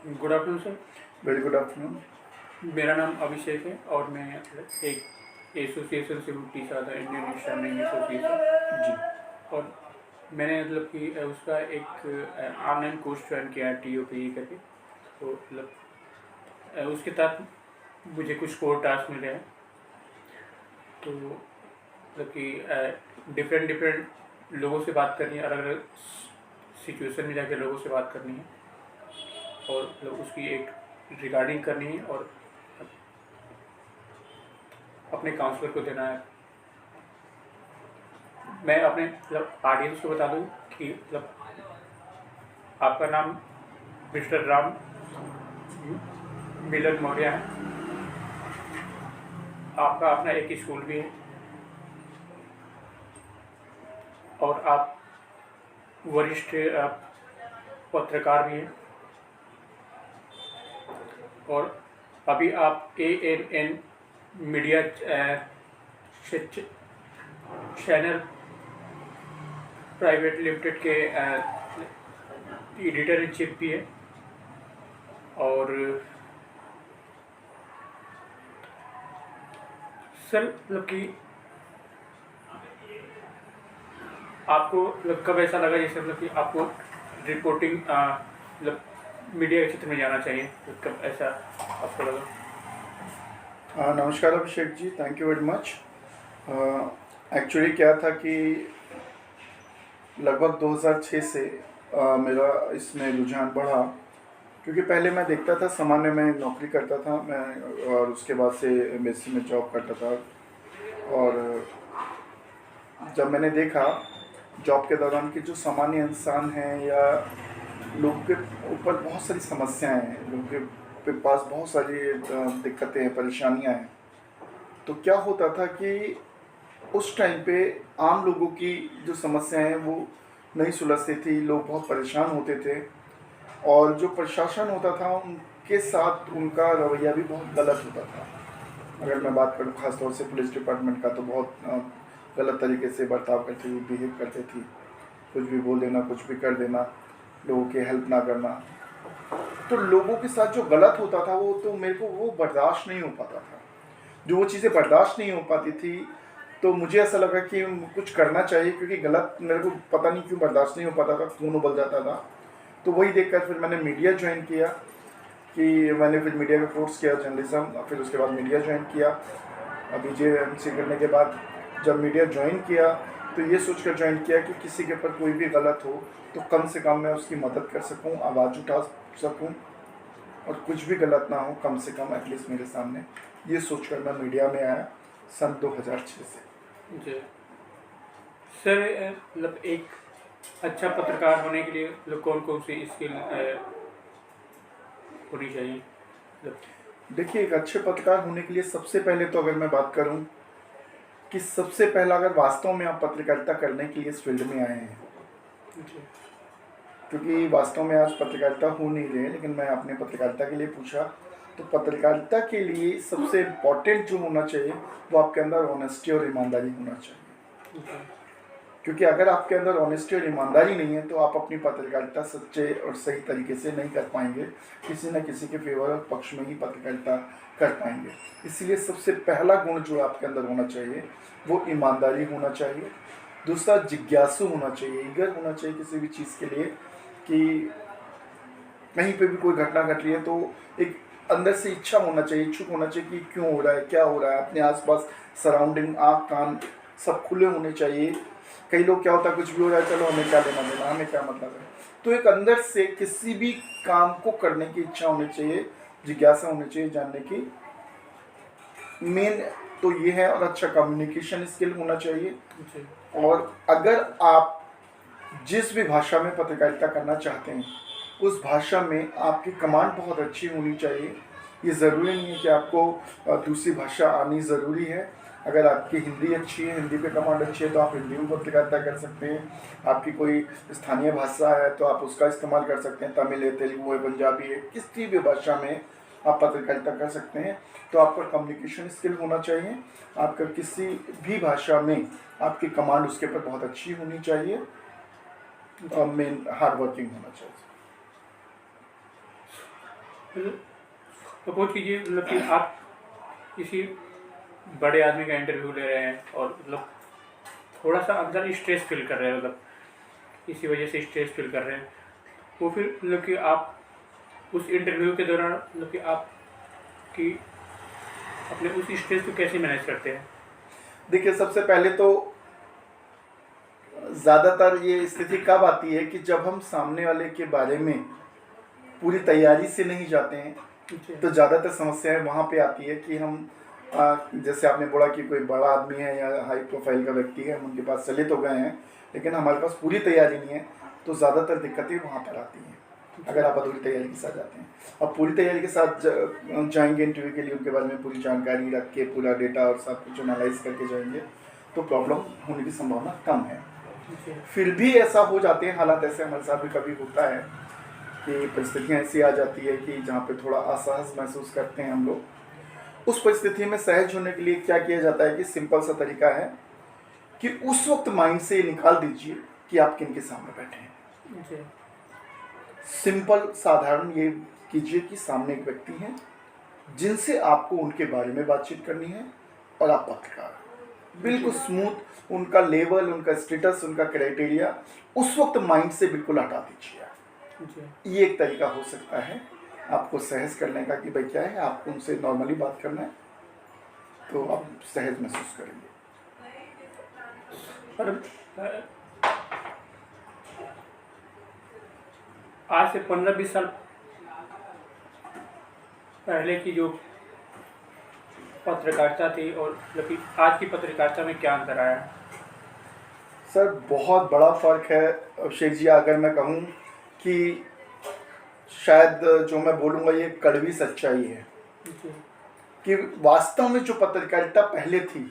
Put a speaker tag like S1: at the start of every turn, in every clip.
S1: Good afternoon sir.
S2: Very good afternoon.
S1: मेरा नाम अभिषेक है और मैं एक एसोसिएशन से हूँ, TISA the Indian standing association
S2: ji.
S1: और मैंने मतलब कि उसका एक ऑनलाइन कोर्स ज्वाइन किया है TOPE करके। तो मतलब उसके तहत मुझे कुछ कोर टास्क मिले हैं। तो मतलब कि डिफरेंट लोगों से बात करनी है, अलग अलग सिचुएशन में जाके लोगों से बात करनी है और मतलब उसकी एक रिगार्डिंग करनी है और अपने काउंसलर को देना है। मैं अपने मतलब ऑडियंस को बता दूं कि मतलब आपका नाम मिस्टर राम मिलन मौर्य है। आपका अपना एक स्कूल भी है और आप वरिष्ठ पत्रकार भी हैं और अभी आप ANN media channel private limited के एडिटर इन चीफ भी है। और सर मतलब कि आपको मतलब कब ऐसा लगा जैसे मतलब कि आपको रिपोर्टिंग मतलब मीडिया के क्षेत्र में जाना चाहिए, तो कब ऐसा आपको लगा?
S2: नमस्कार Abhishek ji, thank you very much. Actually क्या था कि लगभग 2006 से मेरा इसमें रुझान बढ़ा, क्योंकि पहले मैं देखता था सामान्य मैं नौकरी करता था मैं, और उसके बाद से एम्बेसी में जॉब करता था। और जब मैंने देखा जॉब के दौरान कि जो सामान्य इंसान हैं या लोगों के ऊपर बहुत सारी समस्याएं हैं, लोगों के पास बहुत सारी दिक्कतें हैं, परेशानियां हैं, तो क्या होता था कि उस टाइम पे आम लोगों की जो समस्याएं हैं वो नहीं सुलझती थी, लोग बहुत परेशान होते थे और जो प्रशासन होता था उनके साथ उनका रवैया भी बहुत गलत होता था। अगर मैं बात करूँ ख़ासतौर से पुलिस डिपार्टमेंट का, तो बहुत गलत तरीके से बर्ताव करती हुई बिहेव करती थी, कुछ भी बोल देना, कुछ भी कर देना, लोगों की हेल्प ना करना। तो लोगों के साथ जो गलत होता था वो तो मेरे को वो बर्दाश्त नहीं हो पाता था। जो वो चीज़ें बर्दाश्त नहीं हो पाती थी तो मुझे ऐसा लगा कि कुछ करना चाहिए, क्योंकि गलत मेरे को पता नहीं क्यों बर्दाश्त नहीं हो पाता था, खून उबल जाता था। तो वही देखकर फिर मैंने मीडिया ज्वाइन किया, कि मैंने फिर मीडिया का कोर्स किया जर्नलिज्म, फिर उसके बाद मीडिया ज्वाइन किया। BJMC करने के बाद जब मीडिया ज्वाइन किया तो ये सोचकर ज्वाइन किया कि किसी के ऊपर कोई भी गलत हो तो कम से कम मैं उसकी मदद कर सकूं, आवाज़ उठा सकूं, और कुछ भी गलत ना हो कम से कम एटलीस्ट मेरे सामने। ये सोचकर मैं मीडिया में आया सन 2006 से।
S1: जी सर, मतलब एक अच्छा पत्रकार होने के लिए मतलब कौन कौन सी स्किल होनी चाहिए?
S2: देखिए, एक अच्छे पत्रकार होने के लिए सबसे पहले तो अगर मैं बात करूं कि सबसे पहला, अगर वास्तव में आप पत्रकारिता करने के लिए इस फील्ड में आए हैं, क्योंकि वास्तव में आज पत्रकारिता हो नहीं रही है, लेकिन मैं अपने पत्रकारिता के लिए पूछा तो पत्रकारिता के लिए सबसे इम्पॉर्टेंट जो होना चाहिए वो आपके अंदर ऑनेस्टी और ईमानदारी होना चाहिए। क्योंकि अगर आपके अंदर ऑनेस्टी और ईमानदारी नहीं है तो आप अपनी पत्रकारिता सच्चे और सही तरीके से नहीं कर पाएंगे, किसी न किसी के फेवर और पक्ष में ही पत्रकारिता कर पाएंगे। इसलिए सबसे पहला गुण जो आपके अंदर होना चाहिए वो ईमानदारी होना चाहिए। दूसरा, जिज्ञासु होना चाहिए, ईगर होना चाहिए किसी भी चीज़ के लिए, कि कहीं पे भी कोई घटना घट रही है तो एक अंदर से इच्छा होना चाहिए, इच्छुक होना चाहिए कि क्यों हो रहा है, क्या हो रहा है। अपने आसपास सराउंडिंग, आँख कान सब खुले होने चाहिए। कई लोग क्या होता है, कुछ भी हो रहा है, चलो हमें क्या लेना देना, हमें क्या मतलब है। तो एक अंदर से किसी भी काम को करने की इच्छा होनी चाहिए, जिज्ञासा होनी चाहिए जानने की। मेन तो ये है, और अच्छा कम्युनिकेशन स्किल होना चाहिए। और अगर आप जिस भी भाषा में पत्रकारिता करना चाहते हैं उस भाषा में आपकी कमांड बहुत अच्छी होनी चाहिए। ये ज़रूरी नहीं है कि आपको दूसरी भाषा आनी ज़रूरी है। अगर आपकी हिंदी अच्छी है, हिंदी पे कमांड अच्छी है, तो आप हिंदी में पत्रकारिता कर सकते हैं। आपकी कोई स्थानीय भाषा है तो आप उसका इस्तेमाल कर सकते हैं, तमिल है, तेलुगु है, पंजाबी है, किसी भी भाषा में आप पत्रकारिता कर सकते हैं। तो आपका कम्युनिकेशन स्किल होना चाहिए। आपका किसी भी भाषा में आपकी कमांड उसके ऊपर बहुत अच्छी होनी चाहिए और मेन हार्ड वर्किंग होना चाहिए।
S1: सपोज कीजिए मतलब कि आप किसी बड़े आदमी का इंटरव्यू ले रहे हैं और मतलब थोड़ा सा अंदर स्ट्रेस फील कर रहे हैं, मतलब इसी वजह से स्ट्रेस फील कर रहे हैं, वो फिर मतलब कि आप उस इंटरव्यू के दौरान मतलब कि आप कि अपने उस स्ट्रेस को कैसे मैनेज करते हैं?
S2: देखिए, सबसे पहले तो ज़्यादातर ये स्थिति कब आती है कि जब हम सामने वाले के बारे में पूरी तैयारी से नहीं जाते हैं, तो ज़्यादातर समस्याएं वहाँ पे आती है कि हम जैसे आपने बोला कि कोई बड़ा आदमी है या हाई प्रोफाइल का व्यक्ति है, हम उनके पास चले तो गए हैं लेकिन हमारे पास पूरी तैयारी नहीं है, तो ज़्यादातर दिक्कतें वहाँ पर आती हैं अगर आप अधूरी तैयारी के साथ जाते हैं। अब पूरी तैयारी के साथ जाएंगे इंटरव्यू के लिए, उनके बारे में पूरी जानकारी रख के पूरा डेटा और सब कुछ एनालाइज करके जाएंगे, तो प्रॉब्लम होने की संभावना कम है। फिर भी ऐसा हो जाते हैं हालात, ऐसे हमारे साथ भी कभी होता है कि परिस्थितियाँ ऐसी आ जाती है कि जहाँ पे थोड़ा असहज महसूस करते हैं हम लोग। उस परिस्थिति में सहज होने के लिए क्या किया जाता है कि सिंपल सा तरीका है कि उस वक्त माइंड से निकाल दीजिए कि आप किन के सामने बैठे हैं। सिंपल साधारण ये कीजिए कि सामने एक व्यक्ति है जिनसे आपको उनके बारे में बातचीत करनी है और आप पत्रकार, बिल्कुल स्मूथ उनका लेवल, उनका स्टेटस, उनका क्राइटेरिया उस वक्त माइंड से बिल्कुल हटा दीजिए। ये एक तरीका हो सकता है आपको सहज करने का कि भाई क्या है, आपको उनसे नॉर्मली बात करना है तो आप सहज महसूस करेंगे।
S1: पर आज से 15-20 साल पहले की जो पत्रकारिता थी और मतलब आज की पत्रकारिता में क्या अंतर आया?
S2: सर बहुत बड़ा फ़र्क है अभिषेक जी। अगर मैं कहूँ कि शायद जो मैं बोलूँगा ये कड़वी सच्चाई है कि वास्तव में जो पत्रकारिता पहले थी,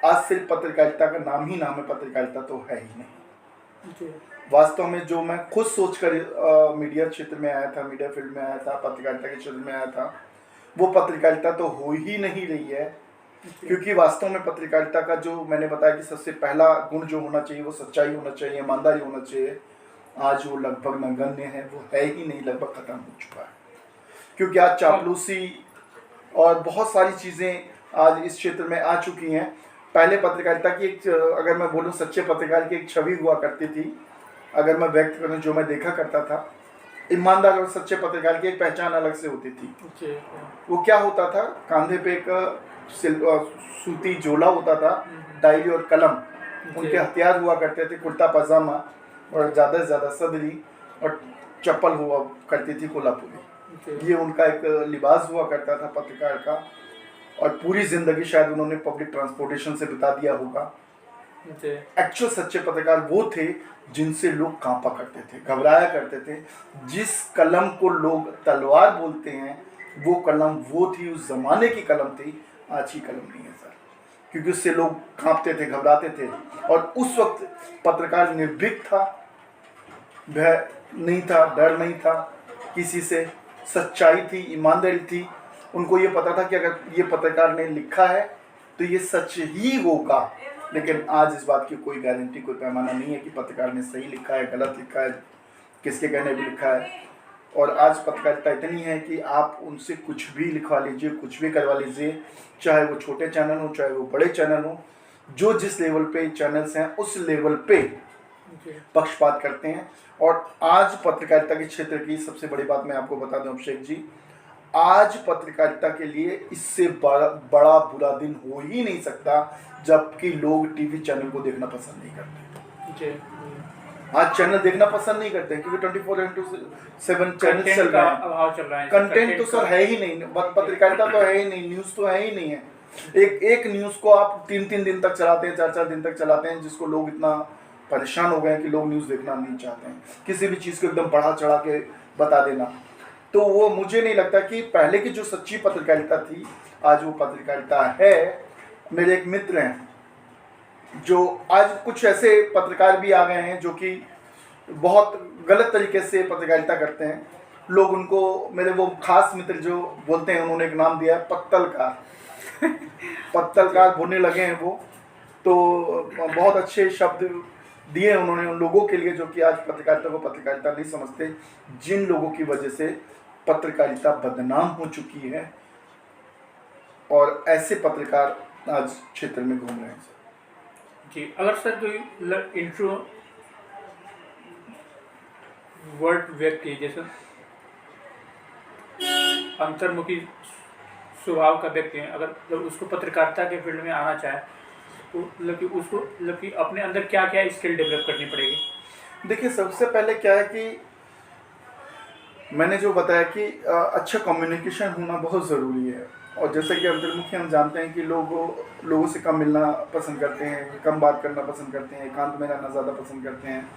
S2: आज सिर्फ पत्रकारिता का नाम ही नाम है, पत्रकारिता तो है ही नहीं। वास्तव में जो मैं खुद सोचकर मीडिया क्षेत्र में आया था, मीडिया फील्ड में आया था, पत्रकारिता के क्षेत्र में आया था, वो पत्रकारिता तो हो ही नहीं रही है। क्योंकि वास्तव में पत्रकारिता का जो मैंने बताया कि सबसे पहला गुण जो होना चाहिए वो सच्चाई होना चाहिए, ईमानदारी होना चाहिए, आज वो लगभग नगण्य है, वो है ही नहीं, लगभग ख़त्म हो चुका है। क्योंकि आज चापलूसी और बहुत सारी चीज़ें आज इस क्षेत्र में आ चुकी हैं। पहले पत्रकारिता की एक, अगर मैं बोलूँ सच्चे पत्रकार की एक छवि हुआ करती थी, अगर मैं व्यक्त करूँ जो मैं देखा करता था, ईमानदार और सच्चे पत्रकार की एक पहचान अलग से होती थी। वो क्या होता था, कंधे पे एक सूती झोला होता था, डायरी और कलम, उनके हथियार हुआ करते थे, कुर्ता पजामा और ज़्यादा से ज़्यादा सदरी और चप्पल हुआ करती थी कोल्हापुरी। ये उनका एक लिबास हुआ करता था पत्रकार का। और पूरी ज़िंदगी शायद उन्होंने पब्लिक ट्रांसपोर्टेशन से बिता दिया होगा। एक्चुअल सच्चे पत्रकार वो थे जिनसे लोग कांपा करते थे, घबराया करते थे। जिस कलम को लोग तलवार बोलते हैं वो कलम वो थी, उस जमाने की कलम थी, आज की कलम नहीं है सर। क्योंकि उससे लोग कांपते थे, घबराते थे। और उस वक्त पत्रकार निर्भीक था, भय नहीं था, डर नहीं था किसी से, सच्चाई थी, ईमानदारी थी। उनको ये पता था कि अगर ये पत्रकार ने लिखा है तो ये सच ही होगा। लेकिन आज इस बात की कोई गारंटी, कोई पैमाना नहीं है कि पत्रकार ने सही लिखा है, गलत लिखा है, किसके कहने पे लिखा है। और आज पत्रकारिता इतनी है कि आप उनसे कुछ भी लिखवा लीजिए, कुछ भी करवा लीजिए, चाहे वो छोटे चैनल हो चाहे वो बड़े चैनल हो। जो जिस लेवल पे चैनल्स हैं उस लेवल पे पक्षपात करते हैं। और आज पत्रकारिता के क्षेत्र की सबसे बड़ी बात मैं आपको बता दूं अभिषेक जी, आज पत्रकारिता के लिए इससे बड़ा बुरा दिन हो ही नहीं सकता जबकि लोग टीवी चैनल को देखना पसंद नहीं करते। आज चैनल देखना पसंद नहीं करते क्योंकि 24/7 चैनल चल रहा है। कंटेंट तो सर है ही नहीं, पत्रकारिता तो है ही नहीं, न्यूज़ तो है ही नहीं है। एक न्यूज़ को आप 3-3 दिन तक चलाते हैं, 4-4 दिन तक चलाते हैं, जिसको लोग इतना परेशान हो गए हैं कि लोग न्यूज़ देखना नहीं चाहते हैं। किसी भी चीज़ को एकदम बढ़ा चढ़ा के बता देना, तो वो मुझे नहीं लगता कि पहले की जो सच्ची पत्रकारिता थी आज वो पत्रकारिता है। मेरे एक मित्र हैं जो आज कुछ ऐसे पत्रकार भी आ गए हैं जो कि बहुत गलत तरीके से पत्रकारिता करते हैं। लोग उनको, मेरे वो खास मित्र जो बोलते हैं, उन्होंने एक नाम दिया है पत्तलकार। पत्तलकार बोलने लगे हैं वो, तो बहुत अच्छे शब्द दिए उन्होंने उन लोगों के लिए जो कि आज पत्रकारिता को पत्रकारिता नहीं समझते, जिन लोगों की वजह से पत्रकारिता बदनाम हो चुकी है और ऐसे पत्रकार आज क्षेत्र में घूम रहे हैं सर।
S1: जी, अगर सर कोई इंट्रो वर्ड व्यक्ति जैसे अंतर्मुखी स्वभाव का व्यक्ति है, अगर मतलब उसको पत्रकारिता के फील्ड में आना चाहे तो मतलब कि उसको मतलब कि अपने अंदर क्या क्या स्किल डेवलप करनी पड़ेगी?
S2: देखिए, सबसे पहले क्या है कि मैंने जो बताया कि अच्छा कम्युनिकेशन होना बहुत ज़रूरी है। और जैसे कि अंतर्मुखी हम जानते हैं कि लोगों से कम मिलना पसंद करते हैं, कम बात करना पसंद करते हैं, एकांत में रहना ज़्यादा पसंद करते हैं।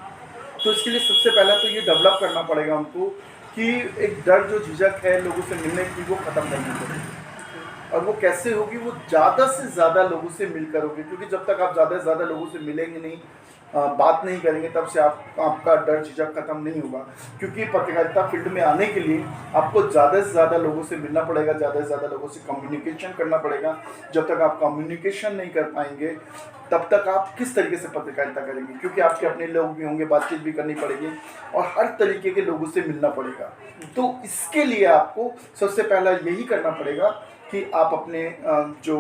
S2: तो इसके लिए सबसे पहला तो ये डेवलप करना पड़ेगा हमको कि एक डर जो झिझक है लोगों से मिलने की, वो ख़त्म करनी पड़ेगी। और वो कैसे होगी? वो ज़्यादा से ज़्यादा लोगों से मिलकर होगी, क्योंकि जब तक आप ज़्यादा से ज़्यादा लोगों से मिलेंगे नहीं, बात नहीं करेंगे, तब से आपका डर झिझक खत्म नहीं होगा। क्योंकि पत्रकारिता फील्ड में आने के लिए आपको ज़्यादा से ज़्यादा लोगों से मिलना पड़ेगा, ज़्यादा से ज़्यादा लोगों से कम्युनिकेशन करना पड़ेगा। जब तक आप कम्युनिकेशन नहीं कर पाएंगे तब तक आप किस तरीके से पत्रकारिता करेंगे? क्योंकि आपके अपने लोग भी होंगे, बातचीत भी करनी पड़ेगी और हर तरीके के लोगों से मिलना पड़ेगा। तो इसके लिए आपको सबसे पहला यही करना पड़ेगा कि आप अपने जो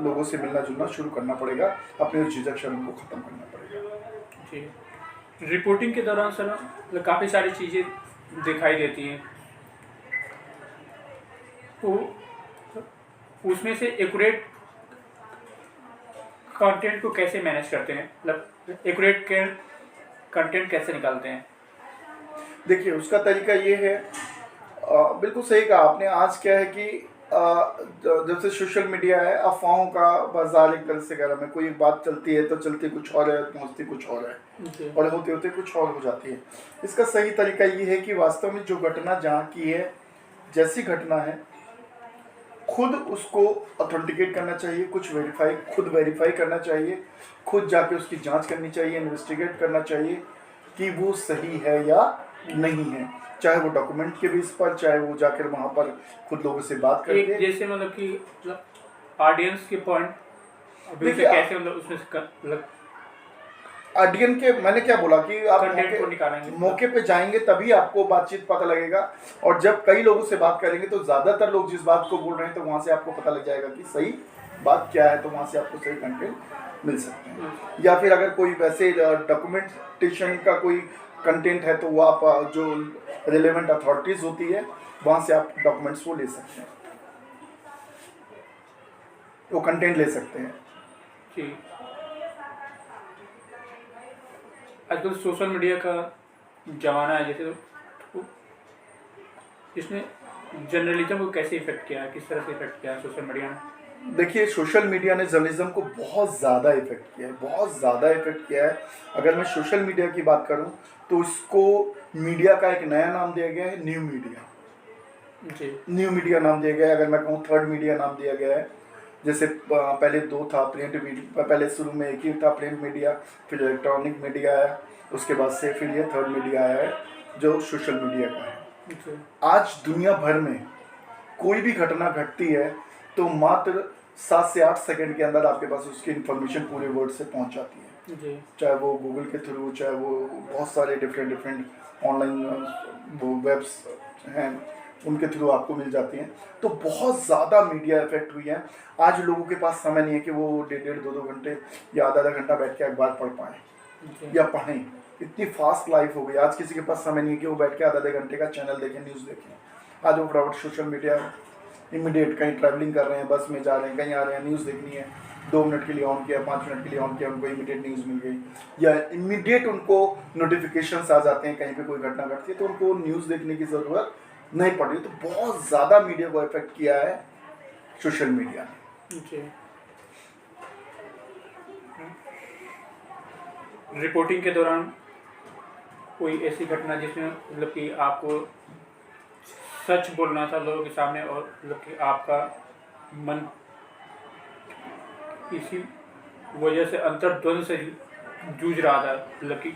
S2: लोगों से मिलना जुलना शुरू करना पड़ेगा, अपने उस झिझक शर्म को ख़त्म करना पड़ेगा।
S1: जी, रिपोर्टिंग के दौरान सर मतलब काफ़ी सारी चीज़ें दिखाई देती हैं, तो उसमें से एक्यूरेट कंटेंट को कैसे मैनेज करते हैं? मतलब एक्यूरेट कंटेंट कैसे निकालते हैं?
S2: देखिए, उसका तरीका ये है, बिल्कुल सही कहा आपने। आज क्या है कि जब से सोशल मीडिया है, अफवाहों का बाजार एक तरह से गर्म है। कोई एक बात चलती है तो चलती कुछ और है, पहुंचती कुछ और है और होते होते कुछ और हो जाती है। इसका सही तरीका ये है कि वास्तव में जो घटना जहाँ की है, जैसी घटना है, खुद उसको ऑथेंटिकेट करना चाहिए, खुद वेरीफाई करना चाहिए, खुद जाके उसकी जांच करनी चाहिए, इन्वेस्टिगेट करना चाहिए कि वो सही है या नहीं है। चाहे वो डॉक्यूमेंट के बेस पर, चाहे वो जाकर वहाँ पर खुद लोगों से बात करके।
S1: जैसे मतलब कि ऑडियंस के पॉइंट
S2: देखिए,
S1: कैसे मतलब उसमें मतलब
S2: ऑडियंस के, मैंने क्या बोला कि आप
S1: कंटेंट को निकालेंगे,
S2: मौके पे जाएंगे तभी आपको बातचीत पता लगेगा। और जब कई लोगों से बात करेंगे तो ज़्यादातर लोग जिस बात को बोल रहे हैं, तो वहाँ से आपको पता लग जाएगा कि सही बात क्या है, तो वहाँ से आपको सही कंटेंट मिल सकते हैं। या फिर अगर कोई वैसे डॉक्यूमेंटेशन का कोई कंटेंट है, तो वो आप जो रिलेवेंट अथॉरिटीज़ होती है, वहाँ से आप डॉक्यूमेंट्स वो ले सकते हैं, वो कंटेंट ले सकते हैं।
S1: जी, आजकल सोशल मीडिया का ज़माना है, जैसे तो इसने जर्नलिज्म को कैसे इफेक्ट किया है, किस तरह से इफेक्ट किया है सोशल मीडिया ने?
S2: देखिए, सोशल मीडिया ने जर्नलिज्म को बहुत ज़्यादा इफेक्ट किया है, बहुत ज़्यादा इफेक्ट किया है। अगर मैं सोशल मीडिया की बात करूं तो इसको मीडिया का एक नया नाम दिया गया है, न्यू मीडिया।
S1: जी,
S2: न्यू मीडिया नाम दिया गया है। अगर मैं कहूँ थर्ड मीडिया नाम दिया गया है। जैसे पहले दो था, प्रिंट मीडिया, पहले शुरू में एक ही था प्रिंट मीडिया, फिर इलेक्ट्रॉनिक मीडिया आया, उसके बाद से फिर ये थर्ड मीडिया आया है जो सोशल मीडिया का है। आज दुनिया भर में कोई भी घटना घटती है तो मात्र 7 से 8 सेकंड के अंदर आपके पास उसकी इन्फॉर्मेशन पूरे वर्ल्ड से पहुंच जाती है।
S1: जी,
S2: चाहे वो गूगल के थ्रू, चाहे वो बहुत सारे डिफरेंट ऑनलाइन वो वेब्स हैं, उनके थ्रू आपको मिल जाती हैं। तो बहुत ज़्यादा मीडिया इफेक्ट हुई है। आज लोगों के पास समय नहीं है कि वो 1.5-2 घंटे या आधा घंटा बैठ के अखबार पढ़ पाएँ या पढ़ें। इतनी फास्ट लाइफ हो गई, आज किसी के पास समय नहीं है कि वो बैठ के आधा घंटे का चैनल देखें, न्यूज़ देखें। आज वो फटाफट सोशल मीडिया, इमीडिएट कहीं ट्रैवलिंग कर रहे हैं, बस में जा रहे हैं, कहीं आ रहे हैं, न्यूज़ देखनी है, 2 मिनट के लिए ऑन किया, 5 मिनट के लिए ऑन किया, उनको इमीडिएट न्यूज़ मिल गई या इमीडिएट उनको नोटिफिकेशंस आ जाते हैं, कहीं पे कोई घटना घटती है तो उनको न्यूज़ देखने की ज़रूरत नहीं पड़ रही। तो बहुत ज़्यादा मीडिया को इफेक्ट किया है सोशल मीडिया ने।
S1: जी। रिपोर्टिंग के दौरान कोई ऐसी घटना जिसमें मतलब कि आपको सच बोलना था लोगों के सामने और मतलब कि आपका मन इसी वजह से अंतर्द्वंद से जूझ रहा था, मतलब कि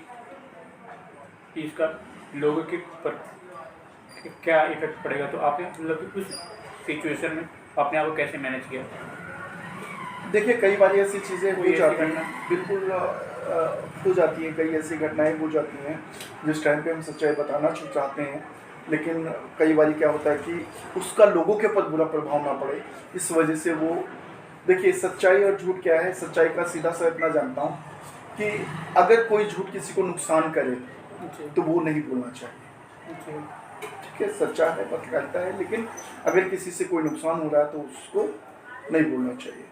S1: इसका लोगों के पर क्या इफेक्ट पड़ेगा, तो आपने मतलब कि उस सिचुएशन में अपने आप को कैसे मैनेज किया?
S2: देखिए, कई बार ऐसी चीज़ें हो जाती हैं, बिल्कुल हो जाती हैं, कई ऐसी घटनाएं हो जाती हैं जिस टाइम पे हम सच्चाई बताना चाहते हैं लेकिन कई बार क्या होता है कि उसका लोगों के ऊपर बुरा प्रभाव ना पड़े, इस वजह से वो, देखिए सच्चाई और झूठ क्या है, सच्चाई का सीधा सा इतना जानता हूँ कि अगर कोई झूठ किसी को नुकसान करे
S1: जी
S2: तो वो नहीं बोलना चाहिए।
S1: जी
S2: ठीक है, सच्चा है, पत्रकारिता है, लेकिन अगर किसी से कोई नुकसान हो रहा है तो उसको नहीं बोलना चाहिए।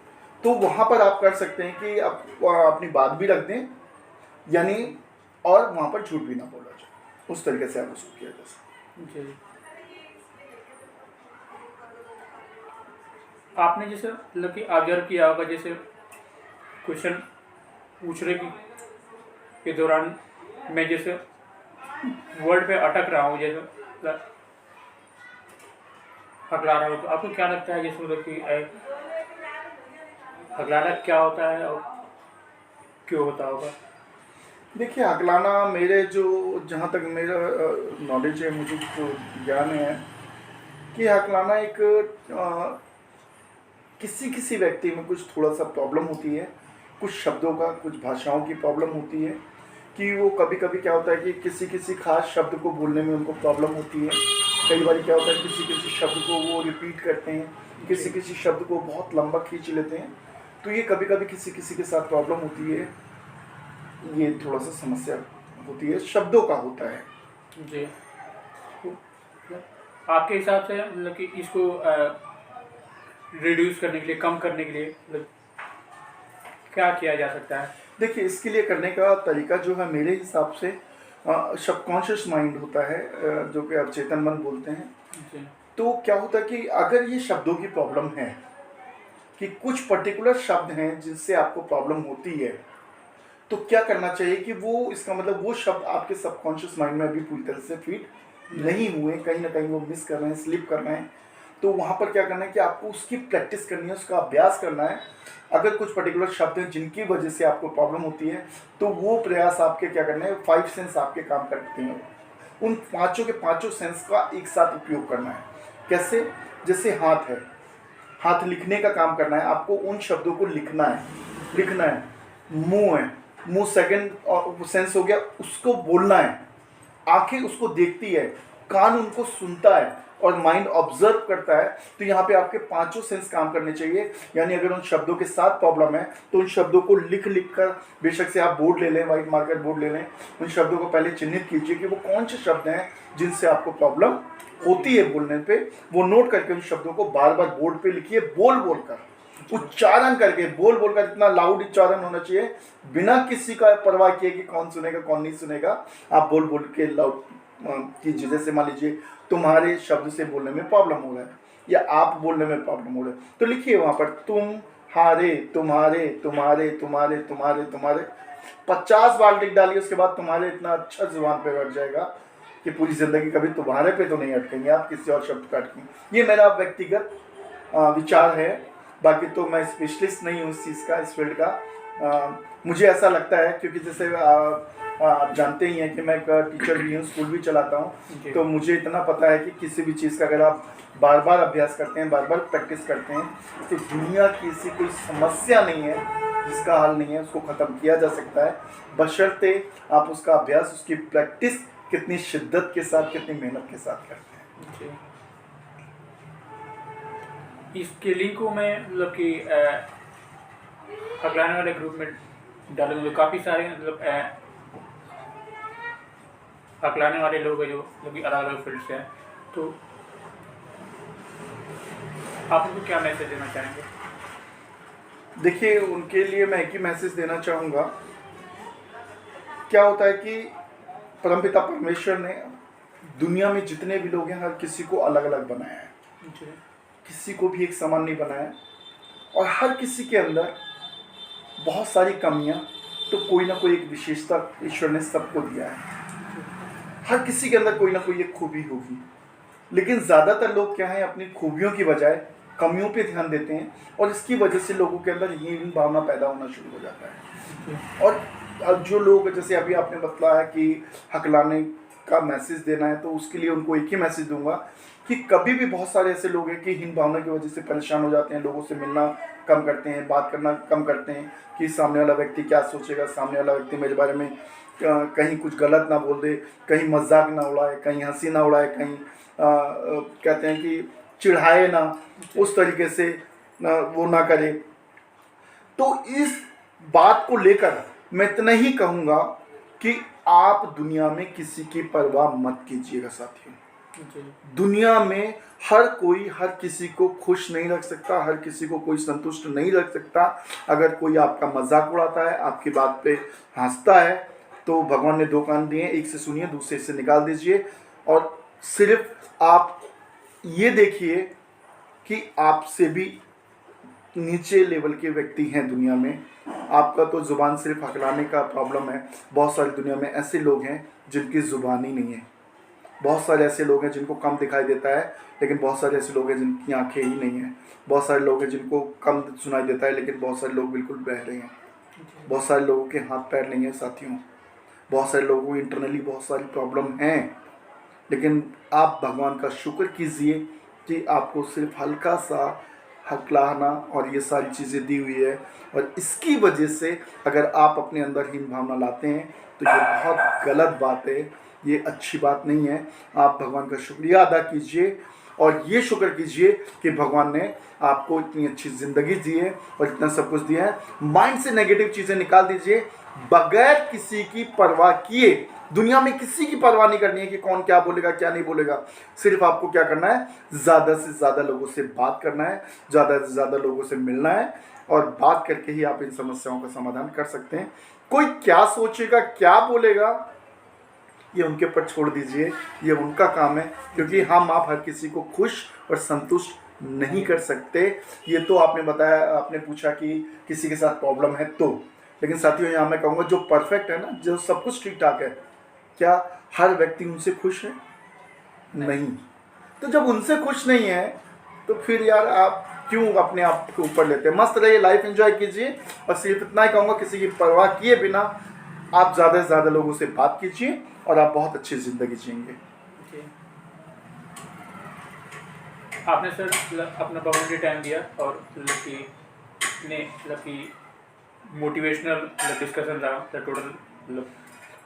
S2: तो वहाँ पर आप कर सकते हैं कि आप अपनी बात भी रख दें, यानी, और वहाँ पर झूठ भी ना बोला जाए, उस तरीके से आप उसको किया जा सकता
S1: जी। आपने जैसे मतलब कि ऑब्जर्व किया होगा, जैसे क्वेश्चन पूछ रहे के दौरान मैं जैसे वर्ड पे अटक रहा हूँ, जैसे मतलब हकला रहा हूँ, तो आपको क्या लगता है जैसे मतलब कि हकलाना क्या होता है और क्यों होता होगा?
S2: है। देखिए, हकलाना, मेरे जो, जहाँ तक मेरा नॉलेज है, मुझे जो ज्ञान है कि हकलाना एक किसी किसी व्यक्ति में कुछ थोड़ा सा प्रॉब्लम होती है, कुछ शब्दों का, कुछ भाषाओं की प्रॉब्लम होती है, कि वो कभी कभी क्या होता है कि किसी किसी खास शब्द को बोलने में उनको प्रॉब्लम होती है। कई बार क्या होता है किसी किसी शब्द को वो रिपीट करते हैं, किसी किसी शब्द को बहुत लंबा खींच लेते हैं, तो ये कभी कभी किसी किसी के साथ प्रॉब्लम होती है। ये थोड़ा सा समस्या होती है, शब्दों का होता है।
S1: जी। तो आपके हिसाब से मतलब कि इसको रिड्यूस करने के लिए, कम करने के लिए मतलब क्या किया जा सकता है?
S2: देखिए, इसके लिए करने का तरीका जो है मेरे हिसाब से सबकॉन्शियस माइंड होता है, जो कि अवचेतन मन बोलते हैं।
S1: जी
S2: तो क्या होता है कि अगर ये शब्दों की प्रॉब्लम है, कि कुछ पर्टिकुलर शब्द हैं जिनसे आपको प्रॉब्लम होती है, तो क्या करना चाहिए कि वो, इसका मतलब वो शब्द आपके सबकॉन्शियस माइंड में अभी पूरी तरह से फिट नहीं हुए, कहीं ना कहीं वो मिस कर रहे हैं, स्लिप कर रहे हैं। तो वहाँ पर क्या करना है कि आपको उसकी प्रैक्टिस करनी है, उसका अभ्यास करना है। अगर कुछ पर्टिकुलर शब्द हैं जिनकी वजह से आपको प्रॉब्लम होती है, तो वो प्रयास आपके क्या करना है, 5 सेंस आपके काम करते हैं, उन पाँचों के पाँचों सेंस का एक साथ उपयोग करना है। कैसे? जैसे हाथ है, हाथ लिखने का काम करना है, आपको उन शब्दों को लिखना है। मुंह है, मुंह सेकंड सेंस हो गया, उसको बोलना है। आंखें उसको देखती है, कान उनको सुनता है, और माइंड ऑब्जर्व करता है। तो यहाँ पे आपके पांचों सेंस काम करने चाहिए। यानी अगर उन शब्दों के साथ प्रॉब्लम है तो उन शब्दों को लिख कर, बेशक से आप बोर्ड ले लें, व्हाइट मार्कर बोर्ड ले लें, उन शब्दों को पहले चिन्हित कीजिए कि वो कौन से शब्द हैं जिनसे आपको प्रॉब्लम होती है बोलने पे। वो नोट करके उन शब्दों को बार बार बोर्ड पे लिखिए, बोल बोल कर, उच्चारण करके, बोल बोल कर, इतना लाउड उच्चारण होना चाहिए, बिना किसी का परवाह किए कि कौन सुनेगा कौन नहीं सुनेगा। आप बोल बोल के लाउड कीजिए। जैसे मान लीजिए तुम्हारे शब्द से बोलने में प्रॉब्लम हो रहा है, या आप बोलने में प्रॉब्लम हो रहा है, तो लिखिए वहां पर तुम, हारे, तुम्हारे, तुम्हारे, तुम्हारे, तुम्हारे, तुम्हारे 50 बार लिख डालिए। उसके बाद तुम्हारे इतना अच्छा जुबान पे बैठ जाएगा कि पूरी जिंदगी कभी तुम्हारे पे तो नहीं अटकेंगे आप, किसी और शब्द का अटकेंगे। ये मेरा व्यक्तिगत विचार है। बाकी तो मैं स्पेशलिस्ट नहीं हूँ इस चीज़ का, इस फील्ड का। मुझे ऐसा लगता है, क्योंकि जैसे आप जानते ही हैं कि मैं एक टीचर भी हूँ, स्कूल भी चलाता हूँ, तो मुझे इतना पता है कि किसी भी चीज़ का अगर आप बार बार अभ्यास करते हैं, बार बार प्रैक्टिस करते हैं, तो दुनिया की ऐसी कोई समस्या नहीं है जिसका हल नहीं है, उसको ख़त्म किया जा सकता है, बशर्ते आप उसका अभ्यास, उसकी प्रैक्टिस कितनी शिद्दत के साथ, कितनी मेहनत के साथ करते हैं।
S1: इसके लिंक को मैं मतलब कि हकलाने वाले ग्रुप में डालूंगा। तो काफ़ी सारे मतलब हकलाने वाले लोग हैं जो मतलब कि अलग अलग फील्ड से हैं, तो आप उनको क्या मैसेज देना चाहेंगे?
S2: देखिए, उनके लिए मैं एक ही मैसेज देना चाहूँगा। क्या होता है कि परमपिता परमेश्वर ने दुनिया में जितने भी लोग हैं, हर किसी को अलग अलग बनाया है, किसी को भी एक समान नहीं बनाया, और हर किसी के अंदर बहुत सारी कमियां, तो कोई ना कोई एक विशेषता ईश्वर ने सबको दिया है। हर किसी के अंदर कोई ना कोई एक खूबी होगी, लेकिन ज़्यादातर लोग क्या है, अपनी खूबियों की बजाय कमियों पे ध्यान देते हैं, और इसकी वजह से लोगों के अंदर हीन भावना पैदा होना शुरू हो जाता है। और जो लोग, जैसे अभी आपने बतलाया कि हकलाने का मैसेज देना है तो उसके लिए उनको एक ही मैसेज दूंगा कि कभी भी बहुत सारे ऐसे लोग हैं कि हीन भावना की वजह से परेशान हो जाते हैं, लोगों से मिलना कम करते हैं, बात करना कम करते हैं कि सामने वाला व्यक्ति क्या सोचेगा, सामने वाला व्यक्ति मेरे बारे में कहीं कुछ गलत ना बोल दे, कहीं मजाक ना उड़ाए, कहीं हंसी ना उड़ाए, कहीं कहते हैं कि चिढ़ाए ना, उस तरीके से वो ना करे। तो इस बात को लेकर मैं इतना ही कहूँगा कि आप दुनिया में किसी की परवाह मत कीजिएगा साथियों। दुनिया में हर कोई हर किसी को खुश नहीं रख सकता, हर किसी को कोई संतुष्ट नहीं रख सकता। अगर कोई आपका मजाक उड़ाता है, आपकी बात पे हंसता है, तो भगवान ने 2 कान दिए, एक से सुनिए, दूसरे से निकाल दीजिए। और सिर्फ आप ये देखिए कि आपसे भी नीचे लेवल के व्यक्ति हैं दुनिया में। आपका तो ज़ुबान सिर्फ हकलाने का प्रॉब्लम है। बहुत सारी दुनिया में ऐसे लोग हैं जिनकी ज़ुबान ही नहीं है। बहुत सारे ऐसे लोग हैं जिनको कम दिखाई देता है, लेकिन बहुत सारे ऐसे लोग हैं जिनकी आंखें ही नहीं हैं। बहुत सारे लोग हैं जिनको कम सुनाई देता है, लेकिन बहुत सारे लोग बिल्कुल बहरे हैं। बहुत सारे लोगों के हाथ पैर नहीं है साथियों। बहुत सारे लोगों को इंटरनली बहुत सारी प्रॉब्लम हैं, लेकिन आप भगवान का शुक्र कीजिए कि आपको सिर्फ हल्का सा हकलाना और ये सारी चीज़ें दी हुई है। और इसकी वजह से अगर आप अपने अंदर हीन भावना लाते हैं तो ये बहुत गलत बात है, ये अच्छी बात नहीं है। आप भगवान का शुक्रिया अदा कीजिए और ये शुक्र कीजिए कि भगवान ने आपको इतनी अच्छी ज़िंदगी दी है और इतना सब कुछ दिया है। माइंड से नेगेटिव चीज़ें निकाल दीजिए, बगैर किसी की परवाह किए। दुनिया में किसी की परवाह नहीं करनी है कि कौन क्या बोलेगा क्या नहीं बोलेगा। सिर्फ आपको क्या करना है, ज़्यादा से ज़्यादा लोगों से बात करना है, ज़्यादा से ज़्यादा लोगों से मिलना है, और बात करके ही आप इन समस्याओं का समाधान कर सकते हैं। कोई क्या सोचेगा क्या बोलेगा ये उनके ऊपर छोड़ दीजिए, ये उनका काम है, क्योंकि हम आप हर किसी को खुश और संतुष्ट नहीं कर सकते। ये तो आपने बताया, आपने पूछा कि किसी के साथ प्रॉब्लम है तो, लेकिन साथियों यहाँ मैं कहूँगा जो परफेक्ट है ना, जो सब कुछ ठीक ठाक है, क्या हर व्यक्ति उनसे खुश है? नहीं। तो जब उनसे खुश नहीं है तो फिर यार आप क्यों अपने आप के ऊपर लेते हैं? मस्त रहिए, लाइफ एंजॉय कीजिए, और सिर्फ इतना ही कहूँगा, किसी की परवाह किए बिना आप ज़्यादा से ज़्यादा लोगों से बात कीजिए और आप बहुत अच्छी ज़िंदगी जिएंगे।
S1: आपने सर अपना बाउंड्री टाइम दिया और मोटिवेशनल डिस्कशन रहा टोटल,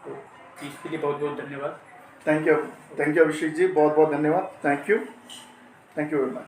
S1: तो इसके लिए बहुत बहुत धन्यवाद।
S2: थैंक यू अभिषेक जी, बहुत बहुत धन्यवाद। Thank you very much.